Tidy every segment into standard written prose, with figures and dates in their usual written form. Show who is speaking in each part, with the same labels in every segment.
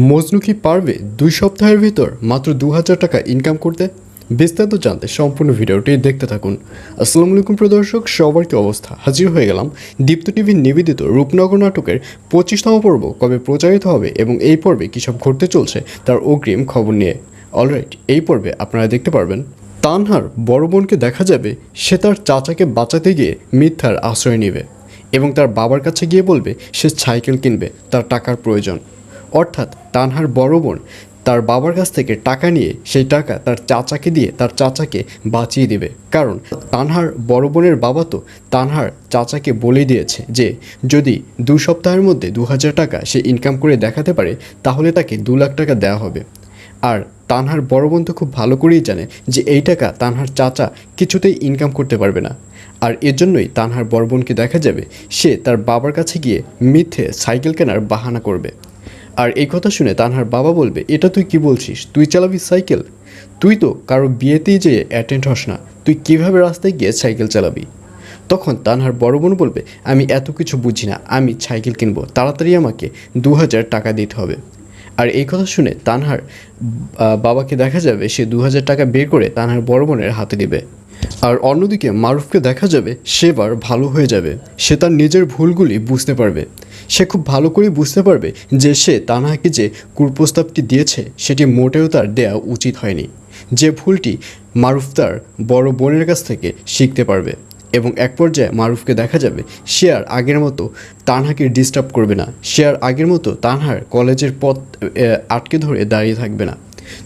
Speaker 1: মজনু কি পারবে 2 সপ্তাহের ভিতর মাত্র 2000 টাকা ইনকাম করতে? বিস্তারিত জানতে সম্পূর্ণ ভিডিওটি দেখতে থাকুন। আসসালামু আলাইকুম প্রিয় দর্শক, সবার কি অবস্থা? হাজির হয়ে গেলাম দীপ্ত টিভির নিবেদিত রূপনগর নাটকের 25তম পর্ব কবে প্রচারিত হবে এবং এই পর্বে কী সব ঘটতে চলছে তার অগ্রিম খবর নিয়ে। অলরাইট, এই পর্বে আপনারা দেখতে পারবেন তানহার বড় বোনকে দেখা যাবে সে তার চাচাকে বাঁচাতে গিয়ে মিথ্যার আশ্রয় নেবে এবং তার বাবার কাছে গিয়ে বলবে সে সাইকেল কিনবে, তার টাকার প্রয়োজন। অর্থাৎ তানহার বড় বোন তার বাবার কাছ থেকে টাকা নিয়ে সেই টাকা তার চাচাকে দিয়ে তার চাচাকে বাঁচিয়ে দেবে, কারণ তানহার বড় বোনের বাবা তো তানহার চাচাকে বলে দিয়েছে যে যদি 2 সপ্তাহের মধ্যে 2000 টাকা সে ইনকাম করে দেখাতে পারে তাহলে তাকে 2 লাখ টাকা দেওয়া হবে। আর তানহার বড় বোন তো খুব ভালো করেই জানে যে এই টাকা তানহার চাচা কিছুতেই ইনকাম করতে পারবে না। আর এর জন্যই তানহার বড় বোনকে দেখা যাবে সে তার বাবার কাছে গিয়ে মিথ্যে সাইকেল কেনার বাহানা করবে। আর এই কথা শুনে তানহার বাবা বলবে, এটা তুই কি বলছিস? তুই চালাবি সাইকেল? তুই তো কারো বিয়েতেই যেয়ে অ্যাটেন্ড হস না, তুই কিভাবে রাস্তায় গিয়ে সাইকেল চালাবি? তখন তানহার বড় বোন বলবে, আমি এত কিছু বুঝি না, আমি সাইকেল কিনবো, তাড়াতাড়ি আমাকে 2000 টাকা দিতে হবে। আর এই কথা শুনে তানহার বাবাকে দেখা যাবে সে 2000 টাকা বের করে তানহার বড় বোনের হাতে দেবে। আর অন্যদিকে মারুফকে দেখা যাবে সেবার ভালো হয়ে যাবে, সে তার নিজের ভুলগুলি বুঝতে পারবে। সে খুব ভালো করে বুঝতে পারবে যে সে তানহাকে যে কুপ্রস্তাবটি দিয়েছে সেটি মোটেও তার দেওয়া উচিত হয়নি, যে ভুলটি মারুফ তার বড় বোনের কাছ থেকে শিখতে পারবে। এবং এক পর্যায়ে মারুফকে দেখা যাবে সে আর আগের মতো তানহাকে ডিস্টার্ব করবে না, সে আর আগের মতো তানহার কলেজের পথ আটকে ধরে দাঁড়িয়ে থাকবে না।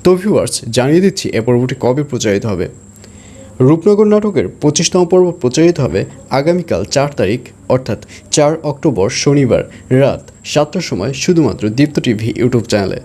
Speaker 1: তো ভিউয়ার্স, জানিয়ে দিচ্ছি এ পর্বটি কবে প্রচারিত হবে। রূপনগর নাটকের 25তম পর্ব প্রচারিত হবে আগামীকাল 4 তারিখ অর্থাৎ 4 অক্টোবর শনিবার রাত 7টার সময় শুধুমাত্র দীপ্ত টিভি ইউটিউব চ্যানেলে।